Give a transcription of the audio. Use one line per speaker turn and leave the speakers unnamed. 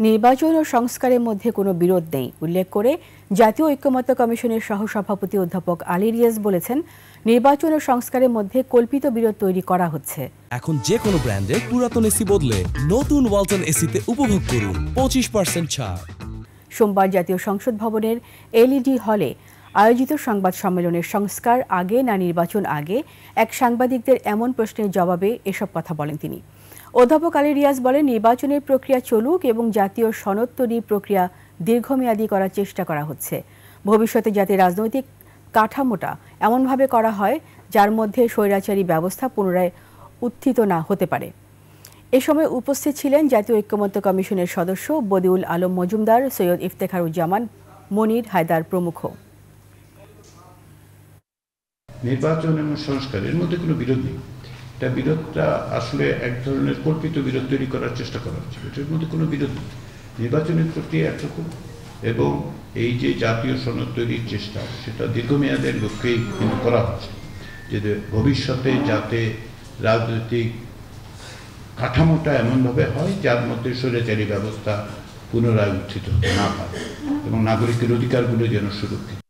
নির্বাচন ও সংস্কারের মধ্যে কোনো বিরোধ নেই উল্লেখ করে জাতীয় ঐক্যমত্য কমিশনের সহসভাপতি অধ্যাপক আলী রিয়াজ বলেছেন, নির্বাচন ও সংস্কারের মধ্যে কল্পিত বিরোধ তৈরি করা হচ্ছে।
এখন যে কোনো ব্র্যান্ডের পুরাতন এসি বদলে নতুন ওয়ালটন এসিতে উপভোগ করুন 25% ছাড়।
সোমবার জাতীয় সংসদ ভবনের এলইডি হলে আয়োজিত সংবাদ সম্মেলনের সংস্কার আগে না নির্বাচন আগে এক সাংবাদিকদের এমন প্রশ্নের জবাবে এসব কথা বলেন তিনি। অধ্যাপক আলী রিয়াজ বলেন, নির্বাচনের প্রক্রিয়া চলুক এবং জাতীয় সনদ তৈরির প্রক্রিয়া দীর্ঘমেয়াদী করার চেষ্টা করা হচ্ছে। ভবিষ্যতে যাতে রাজনৈতিক কাঠামোটা এমনভাবে করা হয় যার মধ্যে স্বৈরাচারী ব্যবস্থা পুনরায় উত্থিত না হতে পারে। এ সময় উপস্থিত ছিলেন জাতীয় ঐক্যমত্য কমিশনের সদস্য বদিউল আলম মজুমদার, সৈয়দ ইফতেখারুজ্জামান, মনির হায়দার প্রমুখ।
নির্বাচন এবং সংস্কারের মধ্যে কোনো বিরোধ নেই। এটা বিরোধটা আসলে এক ধরনের কল্পিত বিরোধ তৈরি করার চেষ্টা করা হচ্ছে। এটার মধ্যে কোনো বিরোধ নেই। নির্বাচনের প্রক্রিয়া একরকম এবং এই যে জাতীয় সনদ তৈরির চেষ্টা, সেটা দীর্ঘমেয়াদের লক্ষ্যেই কিন্তু করা হচ্ছে, যে ভবিষ্যতে যাতে রাজনৈতিক কাঠামোটা এমনভাবে হয় যার মধ্যে স্বৈরাচারী ব্যবস্থা পুনরায় উত্থিত হতে না পারে এবং নাগরিকের অধিকারগুলো যেন সুরক্ষিত।